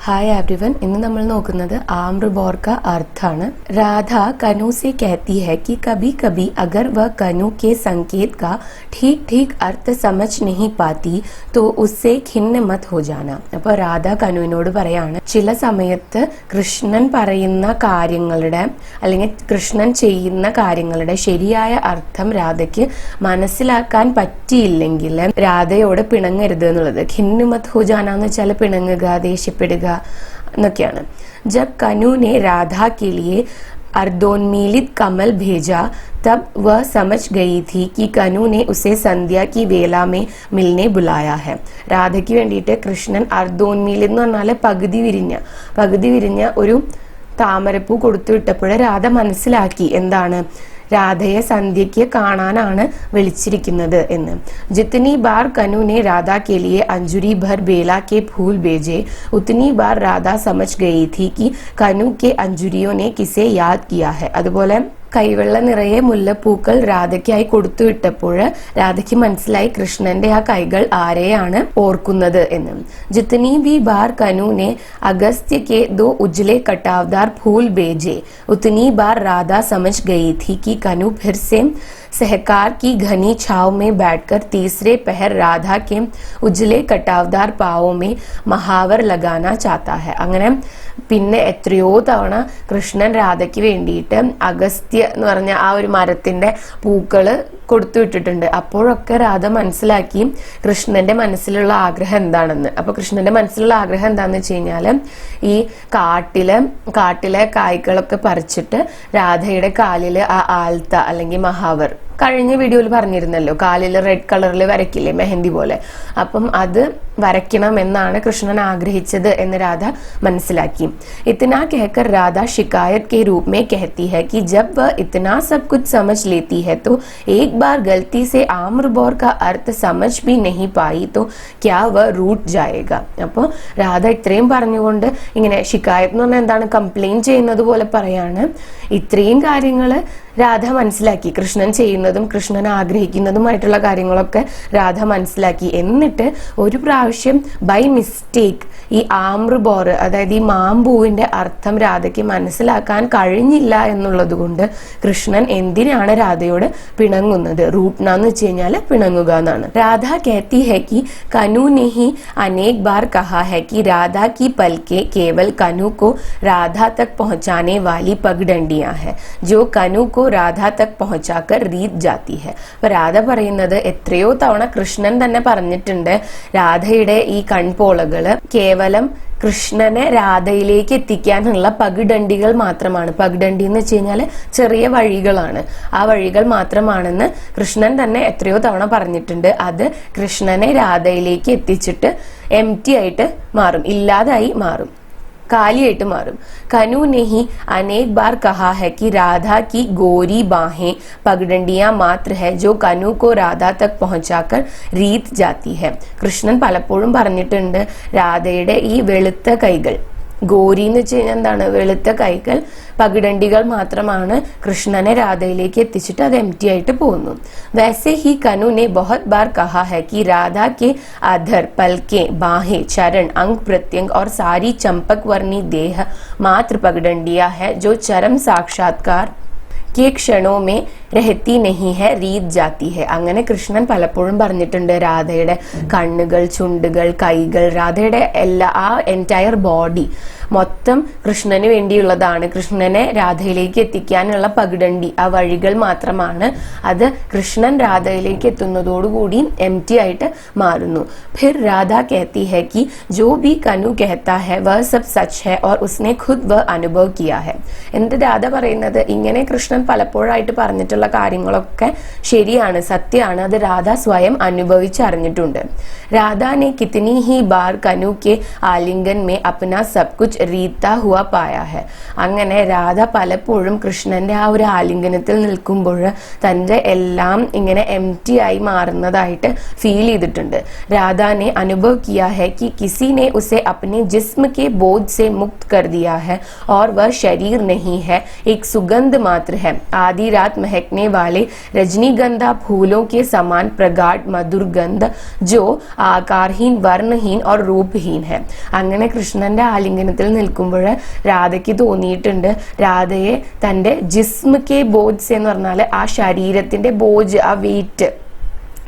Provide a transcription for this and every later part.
Hi everyone, इന്ന് നമ്മൾ നോക്കുന്നത് आम्र बौर का अर्थाണ്। राधा कनु से कहती है कि कभी कभी अगर वह कनु के संकेत का ठीक ठीक अर्थ समझ नहीं पाती तो उससे खिन्न मत हो जाना। അപ്പോൾ രാധ കനുവിനോട് പറയാണ്, ചില സമയത്ത് കൃഷ്ണൻ പറയുന്ന കാര്യങ്ങളുടെ അല്ലെങ്കിൽ കൃഷ്ണൻ ചെയ്യുന്ന കാര്യങ്ങളുടെ ശരിയായ അർത്ഥം രാധയ്ക്ക് മനസ്സിലാക്കാൻ പറ്റിയില്ലെങ്കിൽ രാധയോട് പിണങ്ങരുത് എന്നുള്ളത്। ഖിന്ന മത് ഹോ ജാന എന്ന് വെച്ചാൽ പിണങ്ങുക, ദേഷ്യപ്പെടുക എന്നൊക്കെയാണ്। जब कनु ने राधा के लिए अर्धोन्मीलित कमल भेजा तब वह समझ गई थी कि कनु ने उसे संध्या की वेला में मिलने बुलाया है। രാധയ്ക്ക് വേണ്ടിയിട്ട് കൃഷ്ണൻ അർദ്ധോന്മീലിത് എന്ന് പറഞ്ഞാൽ പകുതി വിരിഞ്ഞ ഒരു താമരപ്പൂ കൊടുത്തു വിട്ടപ്പോൾ രാധ മനസ്സിലാക്കി എന്താണ്, രാധയെ സന്ധ്യയ്ക്ക് കാണാനാണ് വിളിച്ചിരിക്കുന്നത് എന്ന്। जितनी बार कनु ने राधा के लिए अंजुरी भर बेला के फूल भेजे उतनी बार राधा समझ गई थी कि कनु के अंजुरियों ने किसे याद किया है। അതുപോലെ കൈവെള്ള നിറയെ മുല്ലപ്പൂക്കൾ രാധയ്ക്കായി കൊടുത്തു വിട്ടപ്പോൾ രാധയ്ക്ക് മനസ്സിലായി കൃഷ്ണന്റെ ആ കൈകൾ ആരെയാണ് ഓർക്കുന്നത് എന്ന്। जितनी भी बार कनु ने अगस्त्य के 2 उजले कटावदार फूल भेजे उतनी बार राधा समझ गई थी कि कनु फिर से सहकार की घनी छाव में बैठकर तीसरे पहर राधा के उजले कटावदार पावों में महावर लगाना चाहता है। അങ്ങനെ പിന്നെ എത്രയോ തവണ കൃഷ്ണൻ രാധയ്ക്ക് വേണ്ടിയിട്ട് അഗസ്ത്യ എന്ന് പറഞ്ഞ ആ ഒരു മരത്തിന്റെ പൂക്കള് കൊടുത്തു വിട്ടിട്ടുണ്ട്। അപ്പോഴൊക്കെ രാധ മനസ്സിലാക്കി കൃഷ്ണന്റെ മനസ്സിലുള്ള ആഗ്രഹം എന്താണെന്ന്। അപ്പൊ കൃഷ്ണന്റെ മനസ്സിലുള്ള ആഗ്രഹം എന്താന്ന് വെച്ച് കഴിഞ്ഞാല് ഈ കാട്ടിലെ കായ്കളൊക്കെ പറിച്ചിട്ട് രാധയുടെ കാലില് ആ ആൽത്ത അല്ലെങ്കിൽ മഹാവർ കഴിഞ്ഞ വീഡിയോയിൽ പറഞ്ഞിരുന്നല്ലോ, കാലിൽ റെഡ് കളറിൽ വരയ്ക്കില്ലേ മെഹന്തി പോലെ, അപ്പം അത് വരയ്ക്കണം എന്നാണ് കൃഷ്ണൻ ആഗ്രഹിച്ചത് എന്ന് രാധ മനസ്സിലാക്കി। इतना कहकर राधा शिकायत के रूप में कहती है कि जब वह इतना सब कुछ समझ लेती है तो एक बार गलती से आम्र बौर का अर्थ समझ भी नहीं पाई तो क्या वह रूठ जाएगा। അപ്പോൾ രാധ ഇത്രയും പറഞ്ഞുകൊണ്ട് ഇങ്ങനെ ഷിക്കായത്ത് എന്ന് പറഞ്ഞാൽ എന്താണ്, കംപ്ലൈന്റ് ചെയ്യുന്നത് പോലെ പറയാണ്। ഇത്രയും കാര്യങ്ങള് രാധ മനസ്സിലാക്കി, കൃഷ്ണൻ ചെയ്യുന്നതും കൃഷ്ണൻ ആഗ്രഹിക്കുന്നതുമായിട്ടുള്ള കാര്യങ്ങളൊക്കെ രാധ മനസ്സിലാക്കി। എന്നിട്ട് ഒരു പ്രാവശ്യം ബൈ മിസ്റ്റേക്ക് ഈ ആമ്ര ബോർ അതായത് ഈ മാമ്പൂവിന്റെ അർത്ഥം രാധയ്ക്ക് മനസ്സിലാക്കാൻ കഴിഞ്ഞില്ല എന്നുള്ളത് കൊണ്ട് കൃഷ്ണൻ എന്തിനാണ് രാധയോട് പിണങ്ങുന്നത്, റൂട്ട്ന എന്ന് വെച്ച് കഴിഞ്ഞാൽ പിണങ്ങുക എന്നാണ്। രാധ कहती है कि कनु ने ही अनेक बार कहा है कि राधा की पलकें केवल कनु को राधा तक पहुंचाने वाली पगडंडियां है जो कनु को രാധ തക് പഹുച്ചാക്കർ റീത് ജാതി ഹെ। അപ്പൊ രാധ പറയുന്നത് എത്രയോ തവണ കൃഷ്ണൻ തന്നെ പറഞ്ഞിട്ടുണ്ട്, രാധയുടെ ഈ കൺപോളകള് കേവലം കൃഷ്ണനെ രാധയിലേക്ക് എത്തിക്കാനുള്ള പകിടണ്ടികൾ മാത്രമാണ്। പകിടണ്ടി എന്ന് വെച്ച് കഴിഞ്ഞാല് ചെറിയ വഴികളാണ്, ആ വഴികൾ മാത്രമാണെന്ന് കൃഷ്ണൻ തന്നെ എത്രയോ തവണ പറഞ്ഞിട്ടുണ്ട്। അത് കൃഷ്ണനെ രാധയിലേക്ക് എത്തിച്ചിട്ട് എംപ്റ്റി ആയിട്ട് മാറും, ഇല്ലാതായി മാറും, कालियाയിട്ട് മാറും। कनु ने ही अनेक बार कहा है कि राधा की गोरी बाहें पगडंडियां मात्र है जो कनु को राधा तक पहुंचाकर रीत जाती है। കൃഷ്ണൻ പലപ്പോഴും പറഞ്ഞിട്ടുണ്ട് രാധയുടെ ഈ വെളുത്ത കൈകൾ, ഗോരി എന്ന് വെച്ച് കഴിഞ്ഞാൽ എന്താണ്, വെളുത്ത കൈകൾ, പകിടണ്ടികൾ മാത്രമാണ് കൃഷ്ണനെ രാധയിലേക്ക് എത്തിച്ചിട്ട് അത് എംപ്റ്റി ആയിട്ട് പോകുന്നു। वैसे ही कनु ने बहुत बार कहा है कि राधा के अधर, पलकें, बाहें, चरण, अंग प्रत्यंग और सारी चंपक वर्णी देह मात्र पगडंडियां है जो चरम साक्षात्कार के क्षणों में रहती नहीं है रीत जाती है। അങ്ങനെ കൃഷ്ണൻ പലപ്പോഴും പറഞ്ഞിട്ടുണ്ട് രാധയുടെ കണ്ണുകൾ, ചുണ്ടുകൾ, കൈകൾ, രാധയുടെ എല്ലാ ആ എൻറ്റയർ ബോഡി മൊത്തം കൃഷ്ണന് വേണ്ടിയുള്ളതാണ്, കൃഷ്ണനെ രാധയിലേക്ക് എത്തിക്കാനുള്ള പകിടണ്ടി ആ വഴികൾ മാത്രമാണ്, അത് കൃഷ്ണൻ രാധയിലേക്ക് എത്തുന്നതോടുകൂടി എംപ്റ്റി ആയിട്ട് മാറുന്നു। फिर राधा कहती है कि जो भी कनु कहता है वह सब सच है और उसने खुद वह अनुभव किया है। എന്നിട്ട് രാധ പറയുന്നത് ഇങ്ങനെ കൃഷ്ണൻ പലപ്പോഴായിട്ട് പറഞ്ഞിട്ടുള്ള കാര്യങ്ങളൊക്കെ ശരിയാണ്, സത്യമാണ്, അത് രാധ സ്വയം അനുഭവിച്ചറിഞ്ഞിട്ടുണ്ട്। राधा ने कितनी ही बार कनु के आलिंगन में अपना सब कुछ रीता हुआ पाया है। അങ്ങനെ രാധ പലപ്പോഴും കൃഷ്ണന്റെ ആ ഒരു ആലിംഗനത്തിൽ നിൽക്കുമ്പോൾ തന്റെ എല്ലാം ഇങ്ങനെ എംപ്റ്റി ആയി മാറുന്നതായിട്ട് ഫീൽ ചെയ്തിട്ടുണ്ട്। राधा ने अनुभव किया है कि किसी ने उसे अपने जिस्म के बोझ से मुक्त कर दिया है और वह शरीर नहीं है, एक सुगंध मात्र है है। आधी रात महकने वाले रजनीगंधा फूलों के समान प्रगाढ़ मधुर गंध जो ആകാർഹീൻ വർണ്ണഹീൻ और रूपहीन है. അങ്ങനെ കൃഷ്ണന്റെ ആലിംഗനത്തിൽ നിൽക്കുമ്പോൾ രാധയ്ക്ക് തോന്നിയിട്ടുണ്ട് രാധയെ തന്റെ ജിസ്മ കെ ബോജ് എന്ന് പറഞ്ഞാല് ആ ശരീരത്തിന്റെ ബോജ്, ആ വെയിറ്റ്,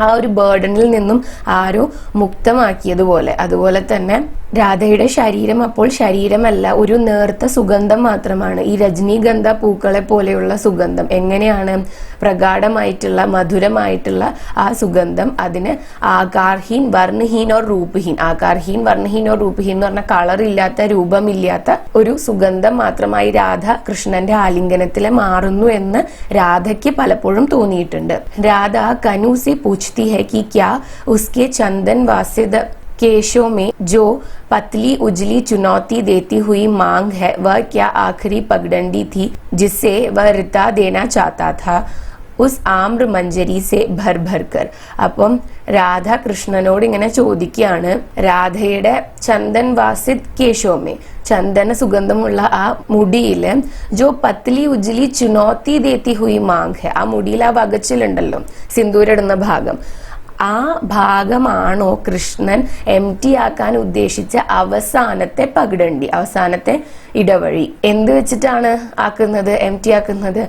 ആ ഒരു ബേർഡനിൽ നിന്നും ആരോ മുക്തമാക്കിയതുപോലെ. അതുപോലെ തന്നെ രാധയുടെ ശരീരം അപ്പോൾ ശരീരമല്ല, ഒരു നേർത്ത സുഗന്ധം മാത്രമാണ്. ഈ രജനീഗന്ധ പൂക്കളെ പോലെയുള്ള സുഗന്ധം എങ്ങനെയാണ്? പ്രഗാഢമായിട്ടുള്ള മധുരമായിട്ടുള്ള ആ സുഗന്ധം. അതിന് ആകാർഹീൻ വർണ്ണഹീൻ ഓർ രൂപഹീൻ, ആകാർഹീൻ വർണ്ണഹീൻ ഓർ രൂപഹീൻ എന്ന് പറഞ്ഞാൽ കളറില്ലാത്ത, രൂപമില്ലാത്ത ഒരു സുഗന്ധം മാത്രമായി രാധ കൃഷ്ണന്റെ ആലിംഗനത്തിലെ മാറുന്നു എന്ന് രാധയ്ക്ക് പലപ്പോഴും തോന്നിയിട്ടുണ്ട്. രാധ കനൂസെ പൂछती है कि क्या उसके चंदन वासिद केशों में जो पतली उजली चुनौती देती हुई मांग है वह क्या आखिरी पगडंडी थी जिसे वह रिता देना चाहता था ഉസ് ആമ്ര മഞ്ജരി സെ ഭർ ഭർ കർ. അപ്പം രാധ കൃഷ്ണനോട് ഇങ്ങനെ ചോദിക്കുകയാണ്, രാധയുടെ ചന്ദൻ വാസിദ് കേശോമേ, ചന്ദന സുഗന്ധമുള്ള ആ മുടിയില് ജോ പത്ലി ഉജ്ലി ചുനോത്തി ദേത്തി ഹുയി മാങ് ഹെ, ആ മുടിയിൽ ആ വകച്ചിലുണ്ടല്ലോ സിന്ദൂരിടുന്ന ഭാഗം, ആ ഭാഗമാണോ കൃഷ്ണൻ എം ടി ആക്കാൻ ഉദ്ദേശിച്ച അവസാനത്തെ പകിടണ്ടി, അവസാനത്തെ ഇടവഴി? എന്ത് വെച്ചിട്ടാണ് ആക്കുന്നത്, എം ടി ആക്കുന്നത്?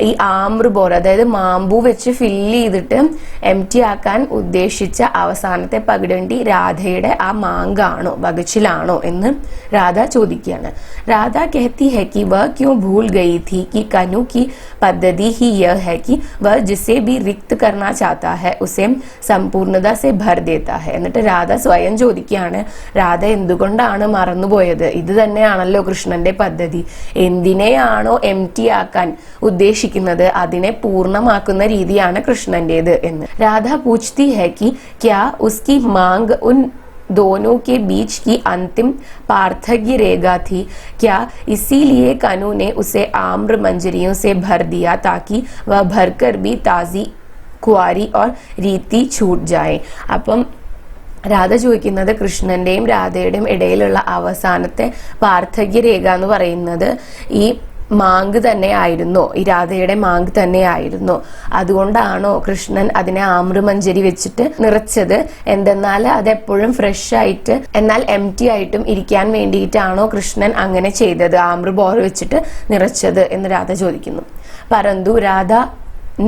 ഈ ആമ്രബോർ, അതായത് മാമ്പൂ വെച്ച് ഫില്ല് ചെയ്തിട്ട് എം ടി ആക്കാൻ ഉദ്ദേശിച്ച അവസാനത്തെ പകിടണ്ടി രാധയുടെ ആ മാങ്കാണോ, വകച്ചിലാണോ എന്ന് രാധ ചോദിക്കുകയാണ്. രാധ कहती है कि वह क्यों भूल गई थी कि कनु की पद्धति ही यह है कि वह जिसे भी रिक्त करना चाहता है उसे സമ്പൂർണത സെ ഭർ ദേത്താ ഹെ. എന്നിട്ട് രാധ സ്വയം ചോദിക്കുകയാണ്, രാധ എന്തുകൊണ്ടാണ് മറന്നുപോയത്? ഇത് തന്നെയാണല്ലോ കൃഷ്ണന്റെ പദ്ധതി. എന്തിനെയാണോ എം ടി ആക്കാൻ ഉദ്ദേശിക്കുന്നത് അതിനെ പൂർണ്ണമാക്കുന്ന രീതിയാണ് കൃഷ്ണന്റേത് എന്ന്. രാധ പൂछती है कि क्या उसकी मांग उन दोनों के बीच की अंतिम पार्थक्य रेखा थी? क्या इसीलिए कनु ने उसे आम्र मंजरियों से भर दिया ताकि वह भरकर भी ताजी കുവാരി ഓർ രീതി छूट जाए. അപ്പം രാധ ചോദിക്കുന്നത് കൃഷ്ണന്റെയും രാധയുടെയും ഇടയിലുള്ള അവസാനത്തെ പാർത്ഥക്യ രേഖ എന്ന് പറയുന്നത് ഈ മാങ്ക് തന്നെ ആയിരുന്നോ, ഈ രാധയുടെ മാങ്ക് തന്നെ ആയിരുന്നോ? അതുകൊണ്ടാണോ കൃഷ്ണൻ അതിനെ ആമ്രമഞ്ജരി വെച്ചിട്ട് നിറച്ചത്? എന്തെന്നാൽ അതെപ്പോഴും ഫ്രഷ് ആയിട്ട് എന്നാൽ എം ടി ആയിട്ടും ഇരിക്കാൻ വേണ്ടിയിട്ടാണോ കൃഷ്ണൻ അങ്ങനെ ചെയ്തത്, ആമ്ര ബോർ വെച്ചിട്ട് നിറച്ചത് എന്ന് രാധ ചോദിക്കുന്നു. പരന്തു രാധ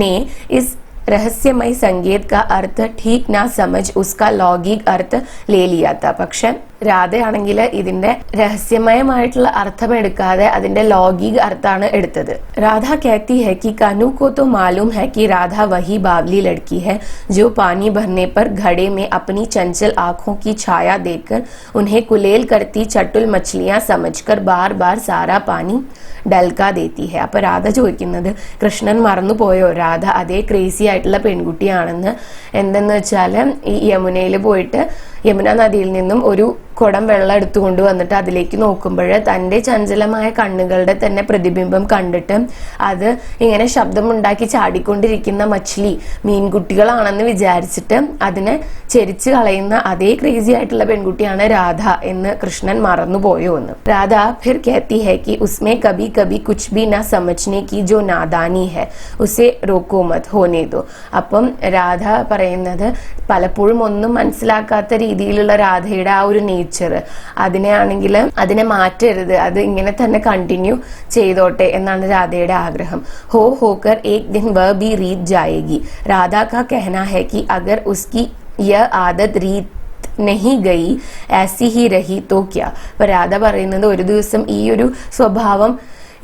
ने इस रहस्यमय संगीत का अर्थ ठीक ना समझ उसका लौकिक अर्थ ले लिया था. പക്ഷെ രാധയാണെങ്കിൽ ഇതിന്റെ രഹസ്യമയമായിട്ടുള്ള അർത്ഥം എടുക്കാതെ അതിന്റെ ലൗകിക അർത്ഥാണ് എടുത്തത്. രാധ कहती है कि कानू को तो मालूम है कि राधा वही बावली लड़की है जो पानी भरने पर घड़े में अपनी चंचल आंखों की छाया देखकर उन्हें कुलेल करती चटुल मछलियां समझकर बार बार सारा पानी ഡൽക്കാ ദേത്തി ഹെ. അപ്പൊ രാധ ചോദിക്കുന്നത് കൃഷ്ണൻ മറന്നുപോയോ രാധ അതേ ക്രേസി ആയിട്ടുള്ള പെൺകുട്ടിയാണെന്ന്? എന്തെന്ന് വെച്ചാല് ഈ യമുനയിൽ പോയിട്ട് യമുന നദിയിൽ നിന്നും ഒരു കുടം വെള്ളം എടുത്തുകൊണ്ട് വന്നിട്ട് അതിലേക്ക് നോക്കുമ്പോൾ തന്റെ ചഞ്ചലമായ കണ്ണുകളുടെ തന്നെ പ്രതിബിംബം കണ്ടിട്ട് അത് ഇങ്ങനെ ശബ്ദമുണ്ടാക്കി ചാടിക്കൊണ്ടിരിക്കുന്ന മച്ഛലി മീൻകുട്ടികളാണെന്ന് വിചാരിച്ചിട്ട് അതിനെ ചെരിച്ചു കളയുന്ന അതേ ക്രേസി ആയിട്ടുള്ള പെൺകുട്ടിയാണ് രാധ എന്ന് കൃഷ്ണൻ മറന്നുപോയോ എന്ന്. രാധ ഫിർ कहती है कि उसमें कभी कभी कुछ भी ना समझने की जो नादानी है उसे रोको मत होने दो. അപ്പം രാധ പറയുന്നത് പലപ്പോഴും ഒന്നും മനസ്സിലാക്കാത്ത രീതിയിലുള്ള രാധയുടെ ആ ഒരു നേച്ചർ, അതിനെ മാറ്റരുത്, അത് ഇങ്ങനെ തന്നെ കണ്ടിന്യൂ ചെയ്തോട്ടെ എന്നാണ് രാധയുടെ ആഗ്രഹം. ഹോ ഹോക്കർ ഏക് ദിൻ വ ബി റീത് ജായേഗി. രാധ കാ कहना है कि अगर उसकी यह आदत रीत नहीं गई ऐसी ही रही तो क्या. അപ്പൊ രാധ പറയുന്നത് ഒരു ദിവസം ഈ ഒരു സ്വഭാവം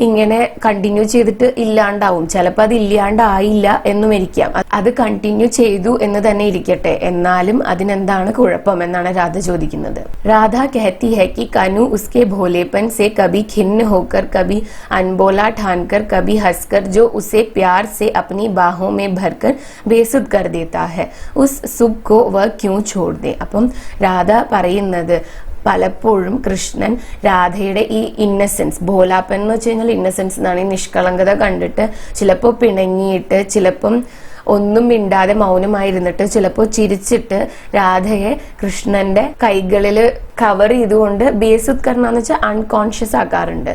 ഇങ്ങനെ കണ്ടിന്യൂ ചെയ്തിട്ട് ഇല്ലാണ്ടാവും, ചിലപ്പോൾ അത് ഇല്ലാണ്ടായില്ല എന്നും ഇരിക്കാം, അത് കണ്ടിന്യൂ ചെയ്തു എന്ന് തന്നെ ഇരിക്കട്ടെ, എന്നാലും അതിനെന്താണ് കുഴപ്പം എന്നാണ് രാധ ചോദിക്കുന്നത്. രാധ कहती है कि कनु उसके भोलेपन से कभी खिन्न होकर कभी अनबोला ठानकर कभी हंसकर जो उसे प्यार से अपनी बाहों में भरकर बेसुध कर देता है उस सुख को वह क्यों छोड़ दे. അപ്പം രാധ പറയുന്നത് പലപ്പോഴും കൃഷ്ണൻ രാധയുടെ ഈ ഇന്നസെൻസ്, ഭോലാപ്പൻ എന്ന് വെച്ച് കഴിഞ്ഞാൽ ഇന്നസെൻസ് എന്നാണ്, ഈ നിഷ്കളങ്കത കണ്ടിട്ട് ചിലപ്പോൾ പിണങ്ങിയിട്ട് ചിലപ്പം ഒന്നും മിണ്ടാതെ മൗനമായിരുന്നിട്ട് ചിലപ്പോൾ ചിരിച്ചിട്ട് രാധയെ കൃഷ്ണന്റെ കൈകളിൽ കവർ ചെയ്തുകൊണ്ട് ബേസുത് കർണ എന്ന് വെച്ചാൽ അൺകോൺഷ്യസ് ആക്കാറുണ്ട്.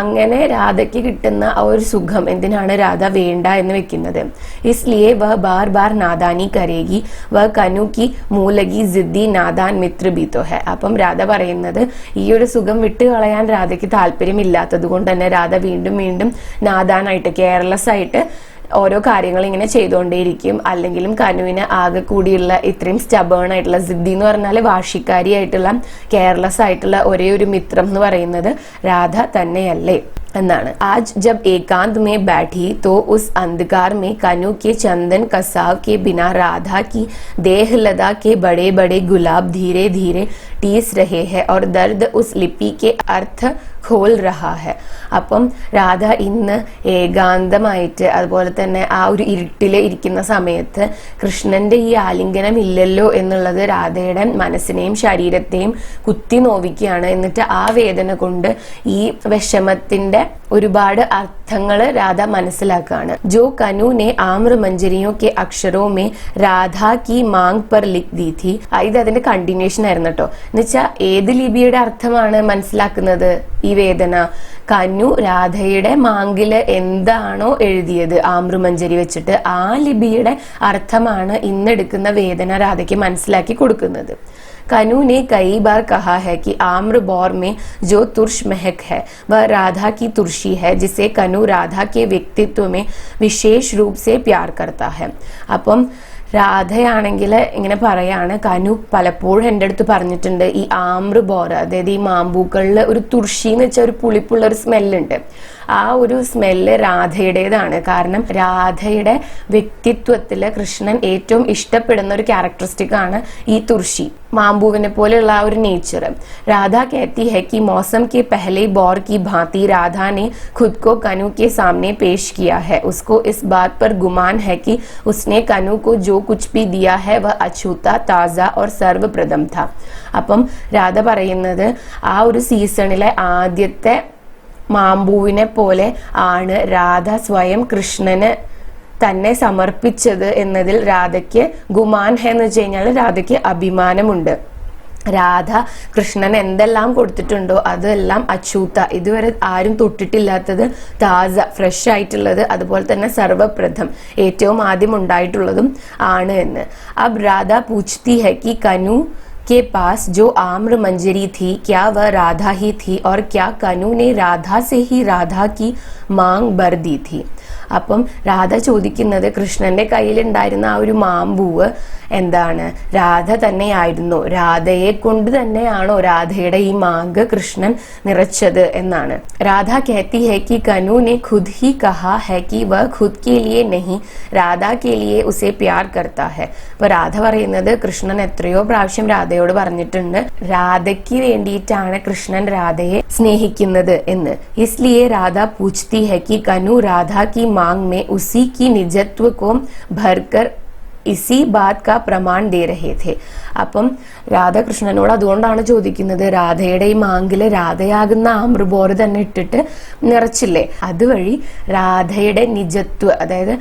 അങ്ങനെ രാധയ്ക്ക് കിട്ടുന്ന ആ ഒരു സുഖം എന്തിനാണ് രാധ വേണ്ട എന്ന് വെക്കുന്നത്. ഇസ്ലിയെ വ ബാർ ബാർ നാദാനി കരേഗി വ കനു കി മൂലകി ജിദ്ദി നാദാൻ മിത്ര ബീതോ ഹെ. അപ്പം രാധ പറയുന്നത് ഈ ഒരു സുഖം വിട്ടുകളയാൻ രാധയ്ക്ക് താല്പര്യമില്ലാത്തത് കൊണ്ട് തന്നെ രാധ വീണ്ടും വീണ്ടും നാദാനായിട്ട് കെയർലെസ് ആയിട്ട് ഓരോ കാര്യങ്ങൾ ഇങ്ങനെ ചെയ്തുകൊണ്ടേയിരിക്കും. അല്ലെങ്കിലും കനുവിന് ആകെ കൂടിയുള്ള ഇത്രയും സ്റ്റബേൺ ആയിട്ടുള്ള, സിദ്ധി എന്ന് പറഞ്ഞാൽ വാശിക്കാരിയായിട്ടുള്ള, കെയർലെസ് ആയിട്ടുള്ള ഒരേ ഒരു മിത്രം എന്ന് പറയുന്നത് രാധ തന്നെയല്ലേ എന്നാണ്. आज जब एकांत में बैठी तो उस अंधकार में कनु के चंदन कसाव के बिना राधा की देह लदा के बड़े बड़े गुलाब धीरे धीरे टीस रहे हैं और दर्द उस लिपि के अर्थ खोल रहा है. അപ്പം രാധ ഇന്ന് ഏകാന്തമായിട്ട് അതുപോലെ തന്നെ ആ ഒരു ഇരുട്ടില് ഇരിക്കുന്ന സമയത്ത് കൃഷ്ണന്റെ ഈ ആലിംഗനം ഇല്ലല്ലോ എന്നുള്ളത് രാധയുടെ മനസ്സിനെയും ശരീരത്തെയും കുത്തി നോവിക്കുകയാണ്. എന്നിട്ട് ആ വേദന കൊണ്ട് ഈ വിഷമത്തിന്റെ ഒരുപാട് അർത്ഥങ്ങൾ രാധ മനസ്സിലാക്കുകയാണ്. ജോ കനു ने आम्र मंजरियों के अक्षरों में राधा की मांग पर लिख दी थी. ഇത് അതിന്റെ കണ്ടിന്യൂഷൻ ആയിരുന്നു കേട്ടോ. എന്നുവെച്ചാൽ ഏത് ലിപിയുടെ അർത്ഥമാണ് മനസ്സിലാക്കുന്നത് ഈ വേദന? കനു രാധയുടെ മാങ്കില് എന്താണോ എഴുതിയത് ആമ്രമഞ്ജരി വെച്ചിട്ട് ആ ലിപിയുടെ അർത്ഥമാണ് ഇന്നെടുക്കുന്ന വേദന രാധയ്ക്ക് മനസ്സിലാക്കി കൊടുക്കുന്നത്. कनु ने कई बार कहा है कि आम्र बौर में जो तुर्श महक है वह राधा की तुर्शी है, जिसे कनु राधा के व्यक्तित्व में विशेष रूप से प्यार करता है. അപ്പം രാധയാണെങ്കിൽ ഇങ്ങനെ പറയാണ്, കനു പലപ്പോഴും എൻ്റെ അടുത്ത് പറഞ്ഞിട്ടുണ്ട് ഈ ആമ്ര ബോർ, അതായത് ഈ മാമ്പൂക്കളിൽ ഒരു തുർഷി എന്ന് വെച്ചാൽ ഒരു പുളിപ്പുള്ള ഒരു സ്മെല്ലുണ്ട്. ആ ഒരു സ്മെല്ല് രാധയുടേതാണ്. കാരണം രാധയുടെ വ്യക്തിത്വത്തില് കൃഷ്ണൻ ഏറ്റവും ഇഷ്ടപ്പെടുന്ന ഒരു ക്യാരക്ടറിസ്റ്റിക് ആണ് ഈ തുർഷി, മാമ്പൂവിനെ പോലെയുള്ള ആ ഒരു നേച്ചർ. രാധ कहती है कि मौसम के पहले बौर की भांति राधा ने खुद को कनु के सामने पेश किया है. उसको इस बात पर गुमान है कि उसने कनु को जो कुछ भी दिया है वह अछूता, ताजा और सर्वप्रथम था. അപ്പം രാധ പറയുന്നത് ആ ഒരു സീസണിലെ ആദ്യത്തെ മാമ്പൂവിനെ പോലെ ആണ് രാധ സ്വയം കൃഷ്ണന് തന്നെ സമർപ്പിച്ചത് എന്നതിൽ രാധയ്ക്ക് ഗുമാൻ എന്ന് വെച്ച് കഴിഞ്ഞാൽ രാധയ്ക്ക് അഭിമാനമുണ്ട്. രാധ കൃഷ്ണൻ എന്തെല്ലാം കൊടുത്തിട്ടുണ്ടോ അതെല്ലാം അച്യൂത, ഇതുവരെ ആരും തൊട്ടിട്ടില്ലാത്തത്, താസ ഫ്രഷ് ആയിട്ടുള്ളത്, അതുപോലെ തന്നെ സർവപ്രഥം ഏറ്റവും ആദ്യം ഉണ്ടായിട്ടുള്ളതും ആണ് എന്ന്. അബ് രാധ പൂച്ച്തി ഹൈ കി കനു के पास जो आम्र मंजरी थी क्या वह राधा ही थी और क्या कनु ने राधा से ही राधा की मांग भर दी थी. അപ്പം രാധ ചോദിക്കുന്നത് കൃഷ്ണന്റെ കയ്യിലുണ്ടായിരുന്ന ആ ഒരു മാമ്പൂവ് എന്താണ് രാധ തന്നെയായിരുന്നു, രാധയെ കൊണ്ട് തന്നെയാണോ രാധയുടെ ഈ മാങ്ക് കൃഷ്ണൻ നിറച്ചത് എന്നാണ്. രാധ कहती है कि कनु ने खुद ही कहा है कि वह खुद के लिए नहीं राधा के लिए उसे प्यार करता है. അപ്പൊ രാധ പറയുന്നത് കൃഷ്ണൻ എത്രയോ പ്രാവശ്യം രാധയോട് പറഞ്ഞിട്ടുണ്ട് രാധയ്ക്ക് വേണ്ടിയിട്ടാണ് കൃഷ്ണൻ രാധയെ സ്നേഹിക്കുന്നത് എന്ന്. इसलिए राधा पूछती है कि कनु राधा की मांग में उसी की निजत्व को भरकर इसी बात का प्रमाण दे रहे थे. അപ്പം രാധ കൃഷ്ണനോട് അതുകൊണ്ടാണ് ചോദിക്കുന്നത്, രാധയുടെ ഈ മാങ്കില് രാധയാകുന്ന ആമ്രബോറ് തന്നെ ഇട്ടിട്ട് നിറച്ചില്ലേ, അതുവഴി രാധയുടെ നിജത്വ, അതായത്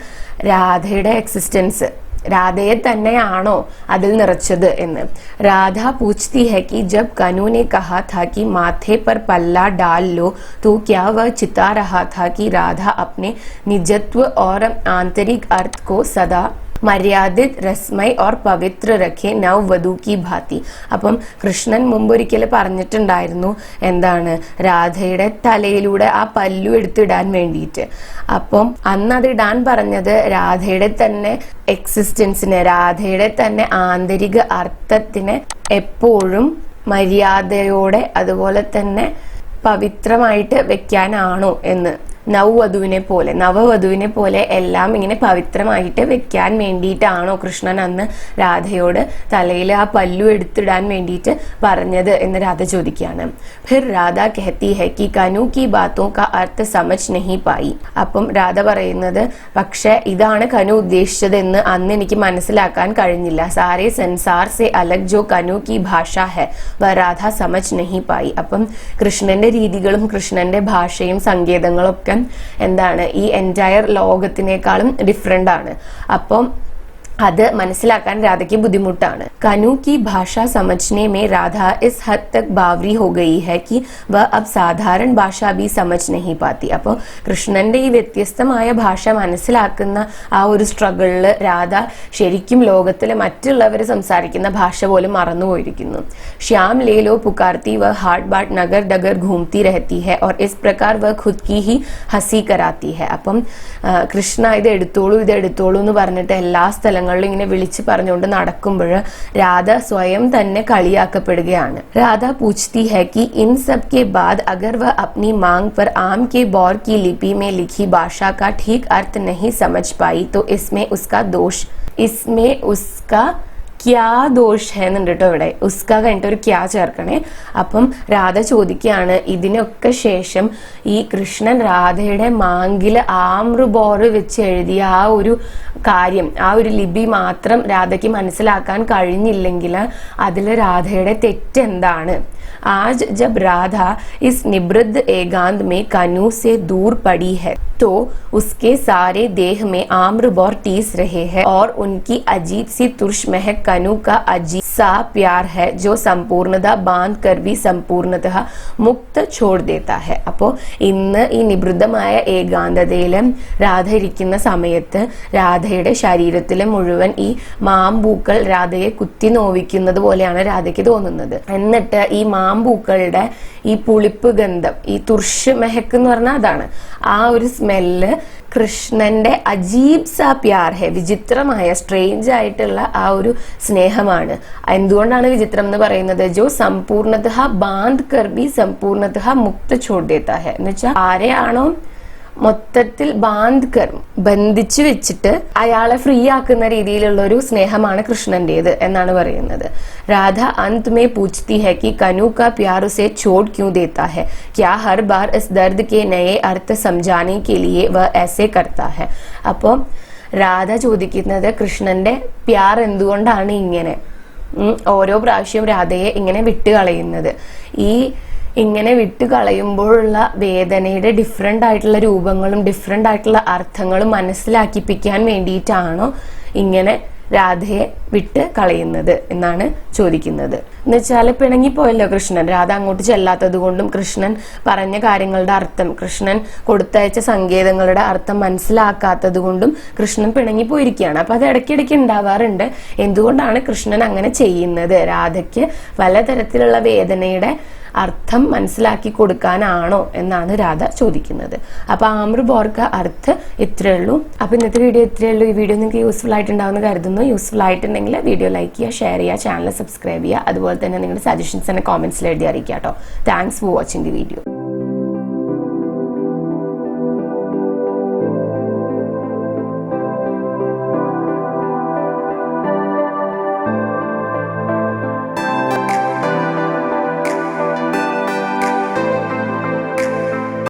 രാധയുടെ എക്സിസ്റ്റൻസ്, രാധയെ തന്നെയാണോ അതിൽ നിറച്ചത് എന്ന്. രാധ പൂച്ച്തി ഹൈ कि जब कनु ने कहा था कि माथे पर पल्ला डाल लो तो क्या वह चिता रहा था कि राधा अपने निजत्व और आंतरिक अर्थ को सदा മര്യാദിത് രസ്മൈ ഓർ പവിത്ര രഖേ നവ് വധു കി ഭാതി. അപ്പം കൃഷ്ണൻ മുമ്പൊരിക്കൽ പറഞ്ഞിട്ടുണ്ടായിരുന്നു എന്താണ്, രാധയുടെ തലയിലൂടെ ആ പല്ലു എടുത്തിടാൻ വേണ്ടിയിട്ട്. അപ്പം അന്ന് അത് ഇടാൻ പറഞ്ഞത് രാധയുടെ തന്നെ എക്സിസ്റ്റൻസിനെ, രാധയുടെ തന്നെ ആന്തരിക അർത്ഥത്തിനെ എപ്പോഴും മര്യാദയോടെ അതുപോലെ തന്നെ പവിത്രമായിട്ട് വെക്കാനാണോ എന്ന്. നവവധുവിനെ പോലെ എല്ലാം ഇങ്ങനെ പവിത്രമായിട്ട് വെക്കാൻ വേണ്ടിയിട്ടാണോ കൃഷ്ണൻ അന്ന് രാധയോട് തലയിൽ ആ പല്ലു എടുത്തിടാൻ വേണ്ടിയിട്ട് പറഞ്ഞത് എന്ന് രാധ ചോദിക്കുകയാണ്. ഫിർ രാധ कहती है कि कनु की बातों का अर्थ समझ नहीं पाई. അപ്പം രാധ പറയുന്നത്, പക്ഷെ ഇതാണ് കനു ഉദ്ദേശിച്ചത് എന്ന് അന്ന് എനിക്ക് മനസ്സിലാക്കാൻ കഴിഞ്ഞില്ല. സാരേ സംസാർ സെ അലഗ് ജോ കനു की ഭാഷ है വ രാധ समझ नहीं पाई. അപ്പം കൃഷ്ണന്റെ രീതികളും കൃഷ്ണന്റെ ഭാഷയും സങ്കേതങ്ങളും ഒക്കെ എന്താണ് ഈ എൻറ്റയർ ലോകത്തിനേക്കാളും ഡിഫറെന്റ് ആണ്. അപ്പം അത് മനസ്സിലാക്കാൻ രാധയ്ക്ക് ബുദ്ധിമുട്ടാണ്. कनु की भाषा समझने में राधा इस हद तक बावरी हो गई है कि वह अब साधारण भाषा भी समझ नहीं पाती. അപ്പോൾ കൃഷ്ണന്റെ ഈ വ്യത്യസ്തമായ ഭാഷ മനസ്സിലാക്കുന്ന ആ ഒരു സ്ട്രഗിളില് രാധ ശരിക്കും ലോകത്തിലെ മറ്റുള്ളവർ സംസാരിക്കുന്ന ഭാഷ പോലും മറന്നുപോയിരിക്കുന്നു. श्याम ले लो पुकारती वह हाट बाट नगर डगर घूमती रहती है और इस प्रकार वह खुद की ही हंसी कराती है. അപ്പം കൃഷ്ണ ഇത് എടുത്തോളൂ എന്ന് പറഞ്ഞിട്ട് എല്ലാ സ്ഥലങ്ങളിലും ഇങ്ങനെ വിളിച്ചു പറഞ്ഞുകൊണ്ട് നടക്കുമ്പോൾ രാധ സ്വയം തന്നെ കളിയാക്കപ്പെടുകയാണ്. രാധ पूछती है कि इन सब के बाद अगर वह अपनी मांग पर आम के बौर की लिपि में लिखी भाषा का ठीक अर्थ नहीं समझ पाई तो इसमें उसका ക്യാ ദോഷ് എന്നുണ്ട് കേട്ടോ. ഇവിടെ ഉസ്ക കഴിഞ്ഞിട്ട് ഒരു ക്യാ ചേർക്കണേ. അപ്പം രാധ ചോദിക്കുകയാണ്, ഇതിനൊക്കെ ശേഷം ഈ കൃഷ്ണൻ രാധയുടെ മാങ്കില് ആമ്രുബോറ് വെച്ച് എഴുതിയ ആ ഒരു കാര്യം, ആ ഒരു ലിപി മാത്രം രാധയ്ക്ക് മനസ്സിലാക്കാൻ കഴിഞ്ഞില്ലെങ്കിൽ അതിൽ രാധയുടെ തെറ്റെന്താണ്? आज जब राधा इस निवृद्ध एकांत में कनु से दूर पड़ी है तो उसके सारे देह में आम्र बौर टीस रहे हैं और उनकी अजीब सी तुर्श महक कनु का अजीब सा प्यार है जो संपूर्णता बांध कर भी संपूर्णतः मुक्त छोड़ देता है. അപ്പോൾ ഇന്ന് ഈ നിവൃദ്ധമായ ഏകാന്തതയില് രാധ ഇരിക്കുന്ന സമയത്ത് രാധയുടെ ശരീരത്തിലെ മുഴുവൻ ഈ മാമ്പൂക്കൾ രാധയെ കുത്തി നോവിക്കുന്നത് പോലെയാണ് രാധയ്ക്ക് തോന്നുന്നത്. എന്നിട്ട് ഈ മാമ്പൂക്കളുടെ ഈ പുളിപ്പ് ഗന്ധം, ഈ തുർഷ് മെഹക്ക് എന്ന് പറഞ്ഞാൽ അതാണ്, ആ ഒരു സ്മെല്ല് കൃഷ്ണന്റെ അജീബ് സാ പ്യാർ ഹെ, വിചിത്രമായ സ്ട്രേഞ്ച് ആയിട്ടുള്ള ആ ഒരു സ്നേഹമാണ്. എന്തുകൊണ്ടാണ് വിചിത്രം എന്ന് പറയുന്നത്? ജോ സമ്പൂർണതഃ ബാന്ധ് കർ ബി സമ്പൂർണതഃ മുക്ത ഛോഡ് ദേത്താ ഹെ എന്ന് വെച്ചാൽ ആരെയാണോ മൊത്തത്തിൽ ബാന്ധ് ബന്ധിച്ചു വെച്ചിട്ട് അയാളെ ഫ്രീ ആക്കുന്ന രീതിയിലുള്ള ഒരു സ്നേഹമാണ് കൃഷ്ണന്റേത് എന്നാണ് പറയുന്നത്. രാധ अंत में पूछती है कि कनु का प्यार उसे छोड़ क्यों देता है, क्या हर बार इस दर्द के नए अर्थ समझाने के लिए वह ऐसे करता है. അപ്പോൾ രാധ ചോദിക്കുന്നത് കൃഷ്ണന്റെ പ്യാർ എന്തുകൊണ്ടാണ് ഇങ്ങനെ ഓരോ പ്രാവശ്യവും രാധയെ ഇങ്ങനെ വിട്ടുകളയുന്നത്. ഇങ്ങനെ വിട്ട് കളയുമ്പോഴുള്ള വേദനയുടെ ഡിഫറെന്റ് ആയിട്ടുള്ള രൂപങ്ങളും ഡിഫറെന്റ് ആയിട്ടുള്ള അർത്ഥങ്ങളും മനസ്സിലാക്കിപ്പിക്കാൻ വേണ്ടിയിട്ടാണോ ഇങ്ങനെ രാധയെ വിട്ട് കളയുന്നത് എന്നാണ് ചോദിക്കുന്നത്. എന്ന് വെച്ചാൽ പിണങ്ങിപ്പോയല്ലോ കൃഷ്ണൻ, രാധ അങ്ങോട്ട് ചെല്ലാത്തത് കൊണ്ടും കൃഷ്ണൻ പറഞ്ഞ കാര്യങ്ങളുടെ അർത്ഥം, കൃഷ്ണൻ കൊടുത്തയച്ച സങ്കേതങ്ങളുടെ അർത്ഥം മനസ്സിലാക്കാത്തത് കൊണ്ടും കൃഷ്ണൻ പിണങ്ങിപ്പോയിരിക്കുകയാണ്. അപ്പൊ അത് ഇടയ്ക്കിടയ്ക്ക് ഉണ്ടാവാറുണ്ട്. എന്തുകൊണ്ടാണ് കൃഷ്ണൻ അങ്ങനെ ചെയ്യുന്നത്? രാധയ്ക്ക് പലതരത്തിലുള്ള വേദനയുടെ അർത്ഥം മനസ്സിലാക്കി കൊടുക്കാനാണോ എന്നാണ് രാധ ചോദിക്കുന്നത്. അപ്പൊ ആമ്ര ബോർക്ക അർത്ഥം ഇത്രയേ ഉള്ളൂ. അപ്പൊ ഇന്നത്തെ വീഡിയോ ഇത്രയേ ഉള്ളൂ. ഈ വീഡിയോ നിങ്ങൾക്ക് യൂസ്ഫുൾ ആയിട്ടുണ്ടാവുമെന്ന് കരുതുന്നു. യൂസ്ഫുൾ ആയിട്ടുണ്ടെങ്കിൽ വീഡിയോ ലൈക്ക് ചെയ്യുക, ഷെയർ ചെയ്യുക, ചാനൽ സബ്സ്ക്രൈബ് ചെയ്യുക. അതുപോലെ തന്നെ നിങ്ങളുടെ സജഷൻസ് തന്നെ കോമെന്റ്സിൽ എഴുതി അറിയിക്കുക കേട്ടോ. Thanks for watching the video.